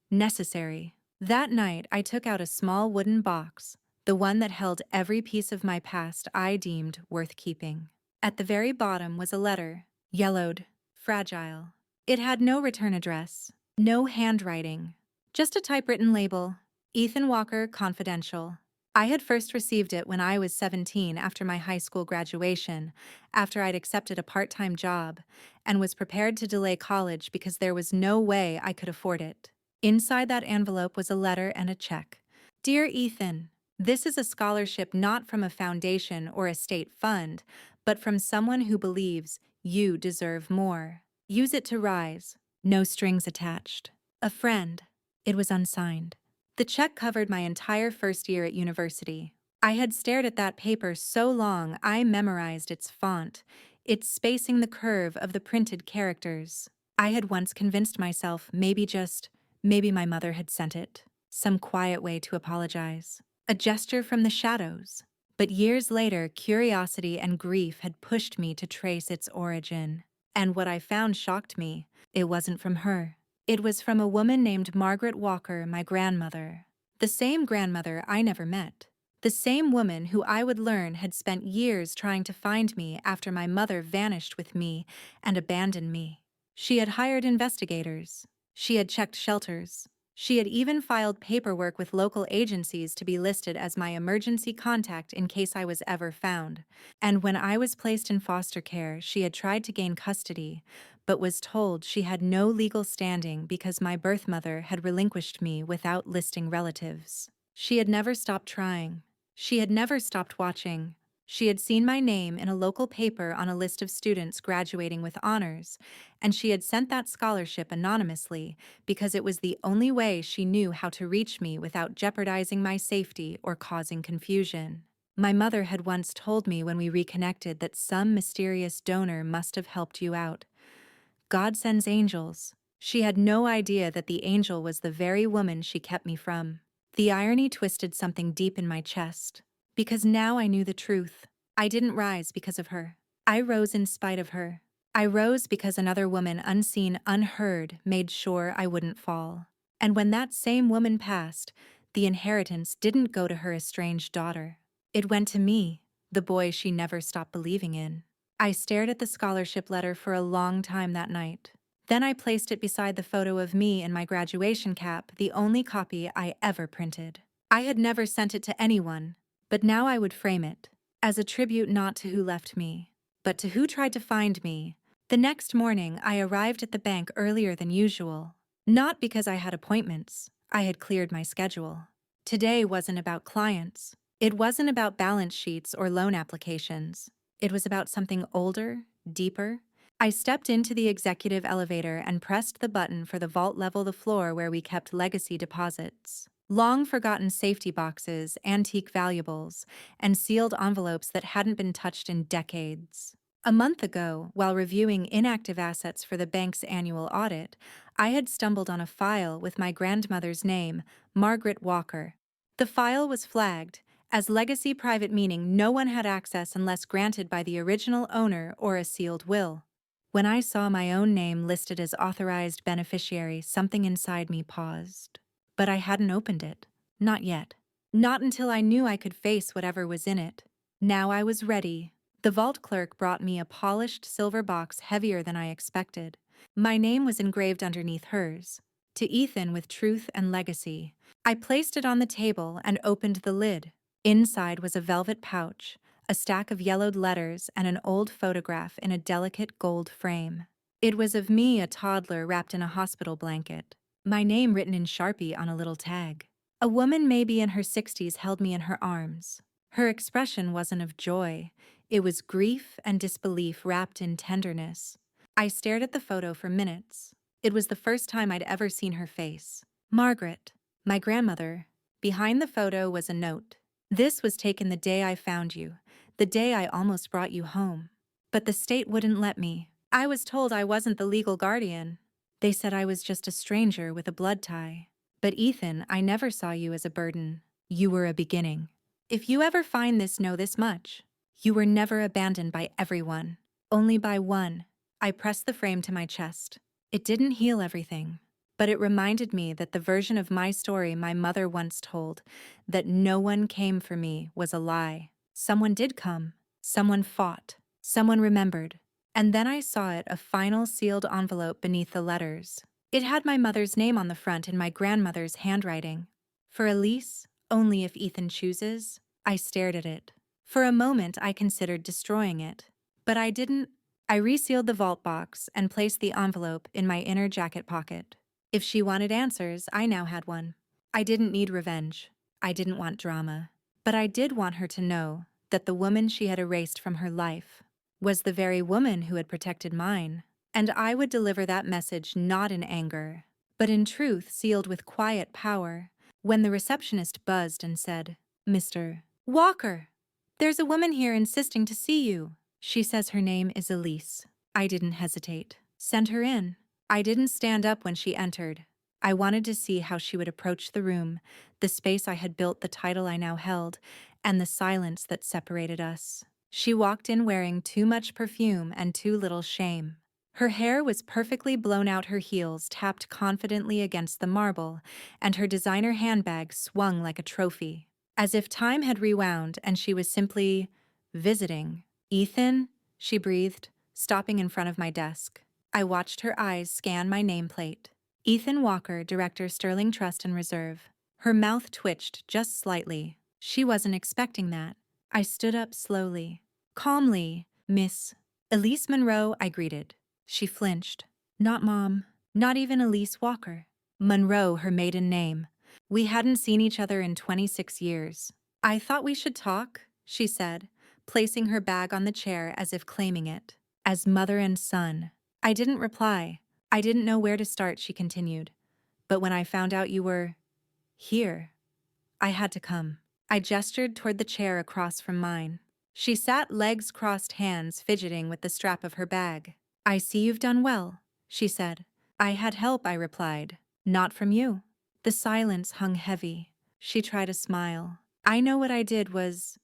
necessary. That night, I took out a small wooden box, the one that held every piece of my past I deemed worth keeping. At the very bottom was a letter, yellowed, fragile. It had no return address, no handwriting, just a typewritten label, Ethan Walker, Confidential. I had first received it when I was 17 after my high school graduation, after I'd accepted a part-time job, and was prepared to delay college because there was no way I could afford it. Inside that envelope was a letter and a check. Dear Ethan, this is a scholarship not from a foundation or a state fund, but from someone who believes you deserve more. Use it to rise. No strings attached. A friend. It was unsigned. The check covered my entire first year at university. I had stared at that paper so long I memorized its font, its spacing, the curve of the printed characters. I had once convinced myself maybe my mother had sent it. Some quiet way to apologize. A gesture from the shadows. But years later, curiosity and grief had pushed me to trace its origin. And what I found shocked me. It wasn't from her. It was from a woman named Margaret Walker, my grandmother. The same grandmother I never met. The same woman who I would learn had spent years trying to find me after my mother vanished with me and abandoned me. She had hired investigators. She had checked shelters. She had even filed paperwork with local agencies to be listed as my emergency contact in case I was ever found. And when I was placed in foster care, she had tried to gain custody, but was told she had no legal standing because my birth mother had relinquished me without listing relatives. She had never stopped trying. She had never stopped watching. She had seen my name in a local paper on a list of students graduating with honors, and she had sent that scholarship anonymously because it was the only way she knew how to reach me without jeopardizing my safety or causing confusion. My mother had once told me when we reconnected that some mysterious donor must have helped you out. God sends angels. She had no idea that the angel was the very woman she kept me from. The irony twisted something deep in my chest. Because now I knew the truth. I didn't rise because of her. I rose in spite of her. I rose because another woman, unseen, unheard, made sure I wouldn't fall. And when that same woman passed, the inheritance didn't go to her estranged daughter. It went to me, the boy she never stopped believing in. I stared at the scholarship letter for a long time that night. Then I placed it beside the photo of me in my graduation cap, the only copy I ever printed. I had never sent it to anyone, but now I would frame it, as a tribute not to who left me, but to who tried to find me. The next morning, I arrived at the bank earlier than usual. Not because I had appointments. I had cleared my schedule. Today wasn't about clients. It wasn't about balance sheets or loan applications. It was about something older, deeper. I stepped into the executive elevator and pressed the button for the vault level the floor where we kept legacy deposits. Long forgotten safety boxes, antique valuables, and sealed envelopes that hadn't been touched in decades. A month ago, while reviewing inactive assets for the bank's annual audit, I had stumbled on a file with my grandmother's name, Margaret Walker. The file was flagged as legacy private, meaning no one had access unless granted by the original owner or a sealed will. When I saw my own name listed as authorized beneficiary, something inside me paused. But I hadn't opened it. Not yet. Not until I knew I could face whatever was in it. Now I was ready. The vault clerk brought me a polished silver box heavier than I expected. My name was engraved underneath hers. To Ethan with truth and legacy. I placed it on the table and opened the lid. Inside was a velvet pouch, a stack of yellowed letters, and an old photograph in a delicate gold frame. It was of me, a toddler wrapped in a hospital blanket. My name written in Sharpie on a little tag. A woman maybe in her 60s held me in her arms. Her expression wasn't of joy. It was grief and disbelief wrapped in tenderness. I stared at the photo for minutes. It was the first time I'd ever seen her face. Margaret, my grandmother. Behind the photo was a note. This was taken the day I found you, the day I almost brought you home. But the state wouldn't let me. I was told I wasn't the legal guardian. They said I was just a stranger with a blood tie. But Ethan, I never saw you as a burden. You were a beginning. If you ever find this, know this much. You were never abandoned by everyone. Only by one. I pressed the frame to my chest. It didn't heal everything. But it reminded me that the version of my story my mother once told, that no one came for me, was a lie. Someone did come. Someone fought. Someone remembered. And then I saw it, a final sealed envelope beneath the letters. It had my mother's name on the front in my grandmother's handwriting. For Elise, only if Ethan chooses. I stared at it. For a moment I considered destroying it. But I didn't. I resealed the vault box and placed the envelope in my inner jacket pocket. If she wanted answers, I now had one. I didn't need revenge. I didn't want drama. But I did want her to know that the woman she had erased from her life was the very woman who had protected mine. And I would deliver that message not in anger, but in truth sealed with quiet power. When the receptionist buzzed and said, "Mr. Walker, there's a woman here insisting to see you. She says her name is Elise." I didn't hesitate. Send her in. I didn't stand up when she entered. I wanted to see how she would approach the room, the space I had built, the title I now held, and the silence that separated us. She walked in wearing too much perfume and too little shame. Her hair was perfectly blown out, her heels tapped confidently against the marble, and her designer handbag swung like a trophy, as if time had rewound and she was simply visiting. "Ethan?" she breathed, stopping in front of my desk. I watched her eyes scan my nameplate. Ethan Walker, Director, Sterling Trust and Reserve. Her mouth twitched just slightly. She wasn't expecting that. I stood up slowly. Calmly, "Miss Elise Monroe," I greeted. She flinched. "Not Mom. Not even Elise Walker." Monroe, her maiden name. We hadn't seen each other in 26 years. "I thought we should talk," she said, placing her bag on the chair as if claiming it. "As mother and son." I didn't reply. I didn't know where to start, she continued. "But when I found out you were here, I had to come." I gestured toward the chair across from mine. She sat, legs crossed, hands fidgeting with the strap of her bag. "I see you've done well," she said. "I had help," I replied. "Not from you." The silence hung heavy. She tried a smile. "I know what I did was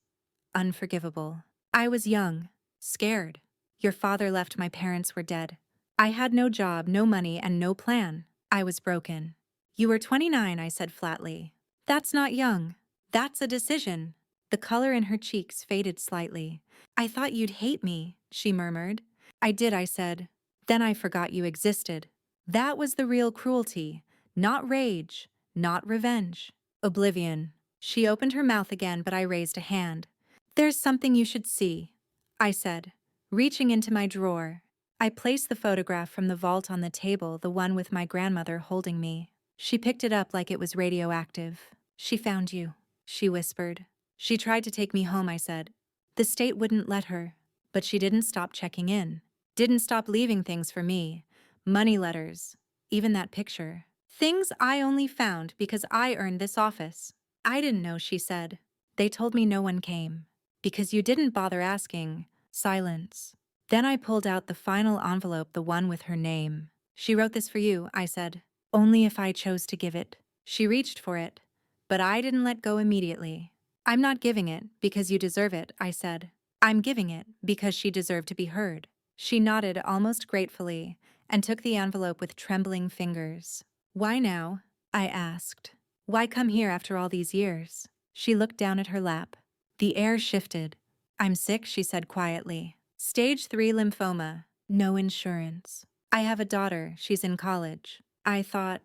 unforgivable. I was young, scared. Your father left, my parents were dead. I had no job, no money, and no plan. I was broken." "You were 29, I said flatly. "That's not young. That's a decision." The color in her cheeks faded slightly. "I thought you'd hate me," she murmured. "I did," I said. "Then I forgot you existed." That was the real cruelty. Not rage, not revenge. Oblivion. She opened her mouth again, but I raised a hand. "There's something you should see," I said, reaching into my drawer. I placed the photograph from the vault on the table, the one with my grandmother holding me. She picked it up like it was radioactive. "She found you," she whispered. She tried to take me home, I said. The state wouldn't let her, but she didn't stop checking in. Didn't stop leaving things for me. Money letters, even that picture. Things I only found because I earned this office. I didn't know, she said. They told me no one came. Because you didn't bother asking. Silence. Then I pulled out the final envelope, the one with her name. She wrote this for you, I said. Only if I chose to give it. She reached for it, but I didn't let go immediately. I'm not giving it because you deserve it, I said. I'm giving it because she deserved to be heard. She nodded almost gratefully and took the envelope with trembling fingers. Why now? I asked. Why come here after all these years? She looked down at her lap. The air shifted. I'm sick, she said quietly. Stage 3 lymphoma. No insurance. I have a daughter. She's in college. I thought,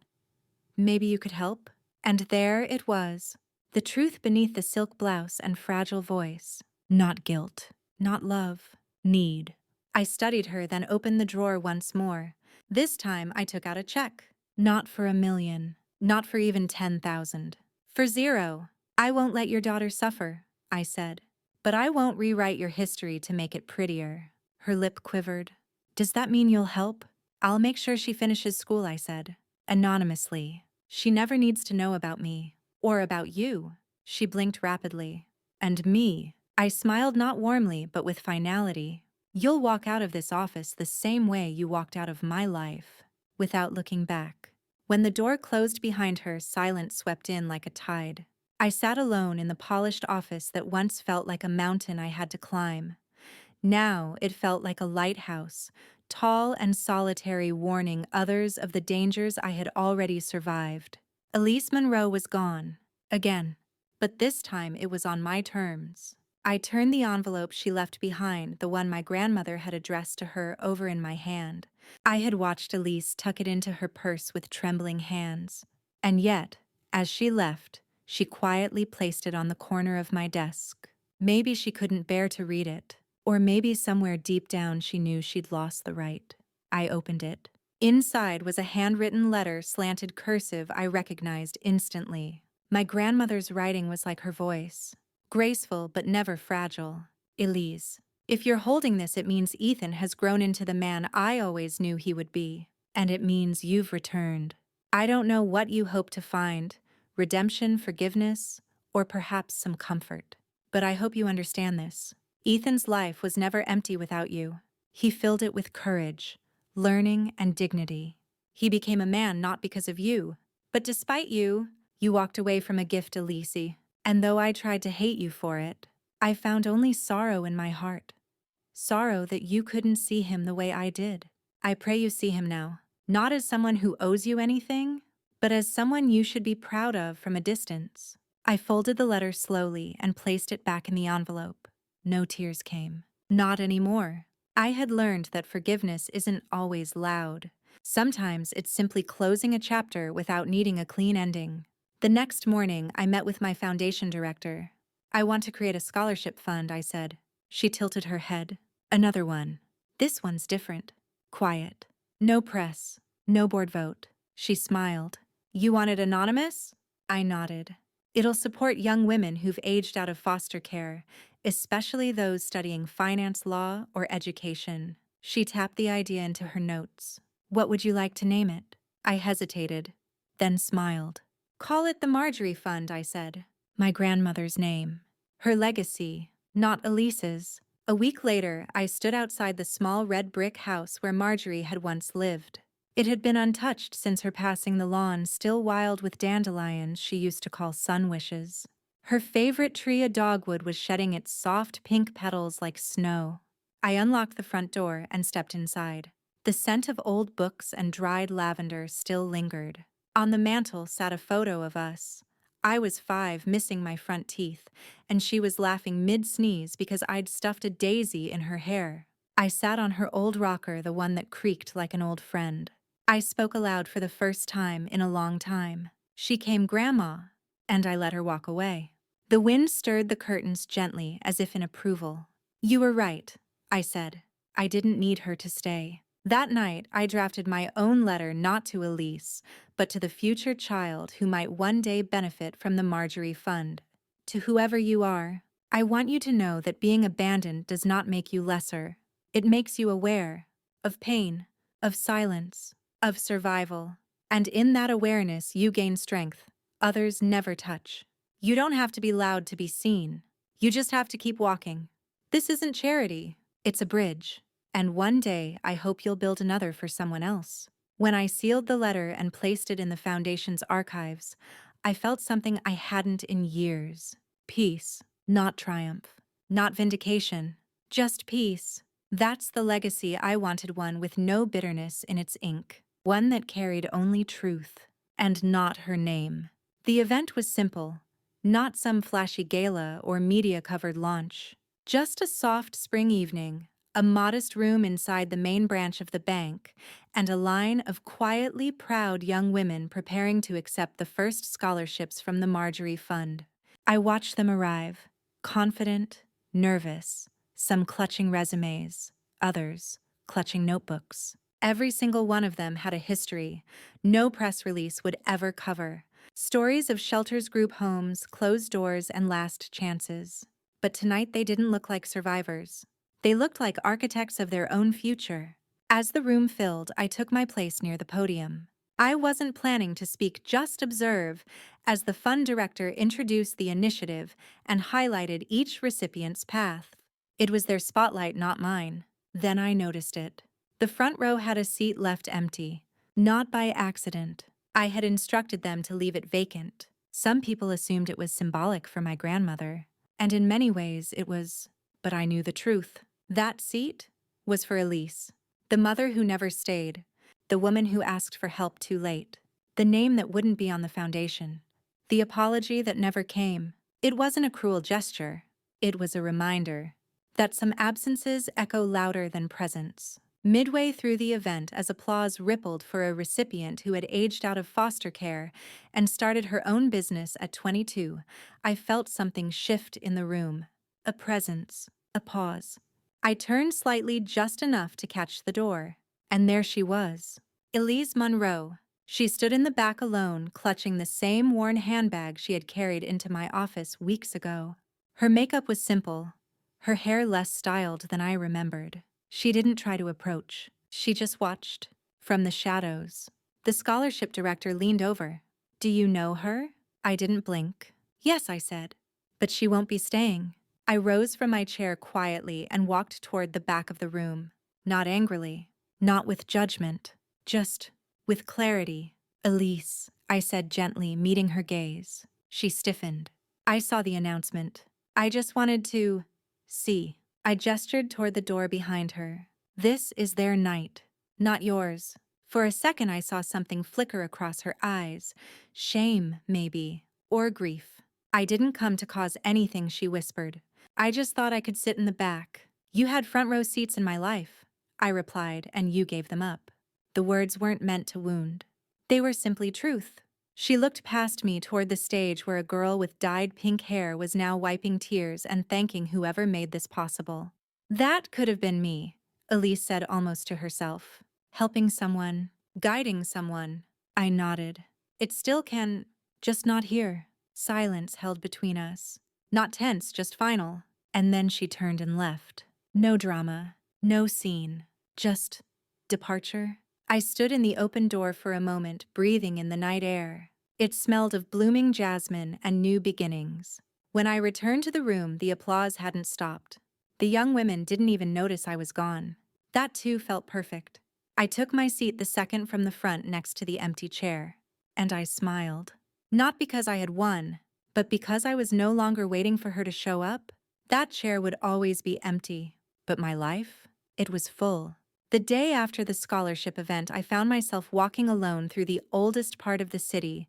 maybe you could help? And there it was. The truth beneath the silk blouse and fragile voice. Not guilt. Not love. Need. I studied her, then opened the drawer once more. This time I took out a check. Not for $1 million. Not for even 10,000. For 0. I won't let your daughter suffer, I said. But I won't rewrite your history to make it prettier. Her lip quivered. Does that mean you'll help? I'll make sure she finishes school, I said. Anonymously. She never needs to know about me. Or about you. She blinked rapidly. And me. I smiled, not warmly, but with finality. You'll walk out of this office the same way you walked out of my life. Without looking back. When the door closed behind her, silence swept in like a tide. I sat alone in the polished office that once felt like a mountain I had to climb. Now it felt like a lighthouse, tall and solitary, warning others of the dangers I had already survived. Elise Monroe was gone. Again. But this time it was on my terms. I turned the envelope she left behind, the one my grandmother had addressed to her, over in my hand. I had watched Elise tuck it into her purse with trembling hands. And yet, as she left, she quietly placed it on the corner of my desk. Maybe she couldn't bear to read it. Or maybe somewhere deep down she knew she'd lost the right. I opened it. Inside was a handwritten letter, slanted cursive I recognized instantly. My grandmother's writing was like her voice. Graceful but never fragile. Elise, if you're holding this, it means Ethan has grown into the man I always knew he would be. And it means you've returned. I don't know what you hope to find. Redemption, forgiveness, or perhaps some comfort. But I hope you understand this. Ethan's life was never empty without you. He filled it with courage, learning, and dignity. He became a man not because of you, but despite you. You walked away from a gift, Elise, and though I tried to hate you for it, I found only sorrow in my heart. Sorrow that you couldn't see him the way I did. I pray you see him now, not as someone who owes you anything, but as someone you should be proud of from a distance. I folded the letter slowly and placed it back in the envelope. No tears came. Not anymore. I had learned that forgiveness isn't always loud. Sometimes it's simply closing a chapter without needing a clean ending. The next morning, I met with my foundation director. I want to create a scholarship fund, I said. She tilted her head. Another one. This one's different. Quiet. No press. No board vote. She smiled. You want it anonymous? I nodded. It'll support young women who've aged out of foster care, especially those studying finance, law, or education. She tapped the idea into her notes. What would you like to name it? I hesitated, then smiled. Call it the Marjorie Fund, I said. My grandmother's name. Her legacy, not Elise's. A week later, I stood outside the small red brick house where Marjorie had once lived. It had been untouched since her passing, the lawn still wild with dandelions she used to call sun wishes. Her favorite tree, a dogwood, was shedding its soft pink petals like snow. I unlocked the front door and stepped inside. The scent of old books and dried lavender still lingered. On the mantel sat a photo of us. I was 5, missing my front teeth, and she was laughing mid-sneeze because I'd stuffed a daisy in her hair. I sat on her old rocker, the one that creaked like an old friend. I spoke aloud for the first time in a long time. She came, Grandma, and I let her walk away. The wind stirred the curtains gently, as if in approval. You were right, I said. I didn't need her to stay. That night, I drafted my own letter, not to Elise, but to the future child who might one day benefit from the Marjorie Fund. To whoever you are, I want you to know that being abandoned does not make you lesser. It makes you aware of pain, of silence, of survival. And in that awareness, you gain strength others never touch. You don't have to be loud to be seen. You just have to keep walking. This isn't charity, it's a bridge. And one day, I hope you'll build another for someone else. When I sealed the letter and placed it in the Foundation's archives, I felt something I hadn't in years. Peace, not triumph, not vindication, just peace. That's the legacy I wanted, one with no bitterness in its ink, one that carried only truth, and not her name. The event was simple, not some flashy gala or media-covered launch. Just a soft spring evening, a modest room inside the main branch of the bank, and a line of quietly proud young women preparing to accept the first scholarships from the Marjorie Fund. I watched them arrive, confident, nervous, some clutching resumes, others clutching notebooks. Every single one of them had a history no press release would ever cover. Stories of shelters, group homes, closed doors, and last chances. But tonight they didn't look like survivors. They looked like architects of their own future. As the room filled, I took my place near the podium. I wasn't planning to speak, just observe, as the fund director introduced the initiative and highlighted each recipient's path. It was their spotlight, not mine. Then I noticed it. The front row had a seat left empty. Not by accident. I had instructed them to leave it vacant. Some people assumed it was symbolic for my grandmother. And in many ways it was, but I knew the truth. That seat was for Elise, the mother who never stayed, the woman who asked for help too late, the name that wouldn't be on the foundation, the apology that never came. It wasn't a cruel gesture. It was a reminder that some absences echo louder than presence. Midway through the event, as applause rippled for a recipient who had aged out of foster care and started her own business at 22, I felt something shift in the room. A presence, a pause. I turned slightly, just enough to catch the door. And there she was, Elise Monroe. She stood in the back alone, clutching the same worn handbag she had carried into my office weeks ago. Her makeup was simple, her hair less styled than I remembered. She didn't try to approach. She just watched. From the shadows. The scholarship director leaned over. "Do you know her?" I didn't blink. "Yes," I said. "But she won't be staying." I rose from my chair quietly and walked toward the back of the room. Not angrily. Not with judgment. Just with clarity. "Elise," I said gently, meeting her gaze. She stiffened. I saw the announcement. "I just wanted to see." I gestured toward the door behind her. "This is their night, not yours." For a second I saw something flicker across her eyes. Shame, maybe, or grief. "I didn't come to cause anything," she whispered. "I just thought I could sit in the back. You had front row seats in my life," I replied, "and you gave them up." The words weren't meant to wound. They were simply truth. She looked past me toward the stage where a girl with dyed pink hair was now wiping tears and thanking whoever made this possible. "That could have been me," Elise said almost to herself. "Helping someone, guiding someone." I nodded. "It still can, just not here." Silence held between us. Not tense, just final. And then she turned and left. No drama, no scene, just departure. I stood in the open door for a moment, breathing in the night air. It smelled of blooming jasmine and new beginnings. When I returned to the room, the applause hadn't stopped. The young women didn't even notice I was gone. That too felt perfect. I took my seat the second from the front next to the empty chair. And I smiled. Not because I had won, but because I was no longer waiting for her to show up. That chair would always be empty. But my life? It was full. The day after the scholarship event, I found myself walking alone through the oldest part of the city,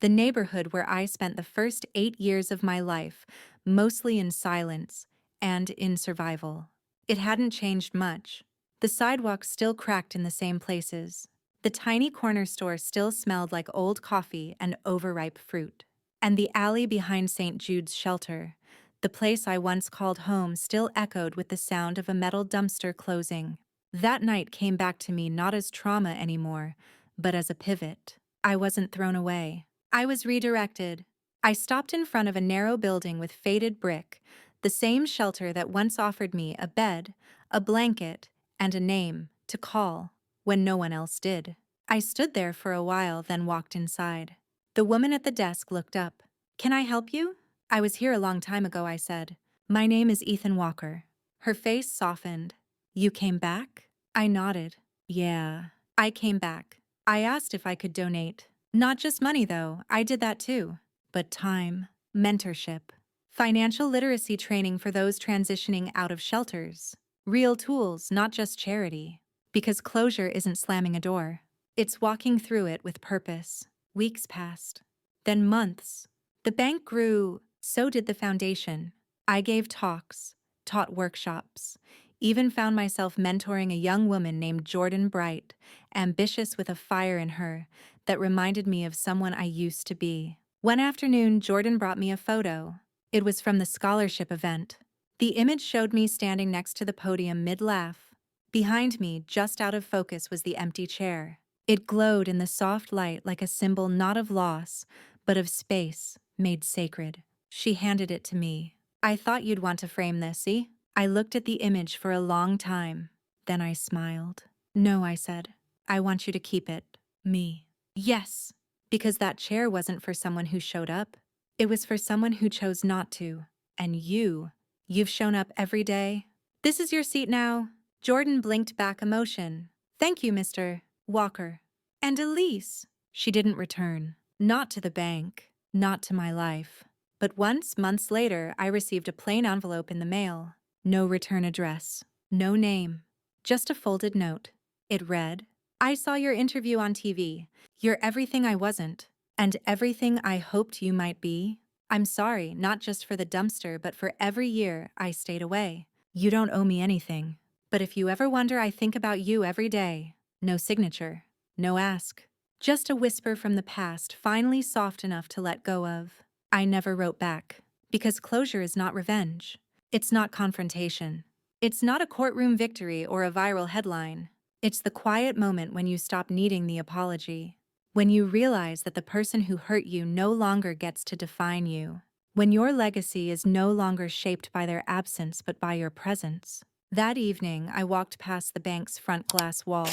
the neighborhood where I spent the first 8 years of my life, mostly in silence and in survival. It hadn't changed much. The sidewalks still cracked in the same places. The tiny corner store still smelled like old coffee and overripe fruit. And the alley behind St. Jude's shelter, the place I once called home, still echoed with the sound of a metal dumpster closing. That night came back to me not as trauma anymore, but as a pivot. I wasn't thrown away. I was redirected. I stopped in front of a narrow building with faded brick, the same shelter that once offered me a bed, a blanket, and a name to call when no one else did. I stood there for a while, then walked inside. The woman at the desk looked up. "Can I help you?" "I was here a long time ago," I said. "My name is Ethan Walker." Her face softened. "You came back?" I nodded. "Yeah, I came back. I asked if I could donate. Not just money, though, I did that too. But time, mentorship, financial literacy training for those transitioning out of shelters. Real tools, not just charity. Because closure isn't slamming a door. It's walking through it with purpose." Weeks passed. Then months. The bank grew, so did the foundation. I gave talks, taught workshops, even found myself mentoring a young woman named Jordan Bright, ambitious with a fire in her that reminded me of someone I used to be. One afternoon, Jordan brought me a photo. It was from the scholarship event. The image showed me standing next to the podium mid-laugh. Behind me, just out of focus, was the empty chair. It glowed in the soft light like a symbol not of loss, but of space, made sacred. She handed it to me. "I thought you'd want to frame this, see?" I looked at the image for a long time. Then I smiled. "No," I said. "I want you to keep it. Me." "Yes." Because that chair wasn't for someone who showed up. It was for someone who chose not to. And you've shown up every day. "This is your seat now." Jordan blinked back emotion. "Thank you, Mr. Walker." "And Elise." She didn't return. Not to the bank. Not to my life. But once, months later, I received a plain envelope in the mail. No return address. No name. Just a folded note. It read, "I saw your interview on TV. You're everything I wasn't. And everything I hoped you might be. I'm sorry, not just for the dumpster, but for every year I stayed away. You don't owe me anything. But if you ever wonder, I think about you every day." No signature. No ask. Just a whisper from the past, finally soft enough to let go of. I never wrote back. Because closure is not revenge. It's not confrontation. It's not a courtroom victory or a viral headline. It's the quiet moment when you stop needing the apology. When you realize that the person who hurt you no longer gets to define you. When your legacy is no longer shaped by their absence but by your presence. That evening, I walked past the bank's front glass wall.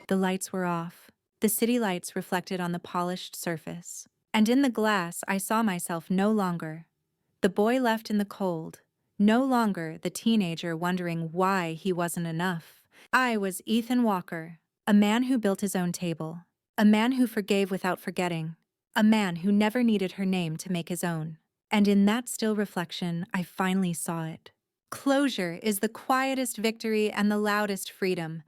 The lights were off. The city lights reflected on the polished surface. And in the glass, I saw myself no longer the boy left in the cold, no longer the teenager wondering why he wasn't enough. I was Ethan Walker, a man who built his own table, a man who forgave without forgetting, a man who never needed her name to make his own. And in that still reflection, I finally saw it. Closure is the quietest victory and the loudest freedom,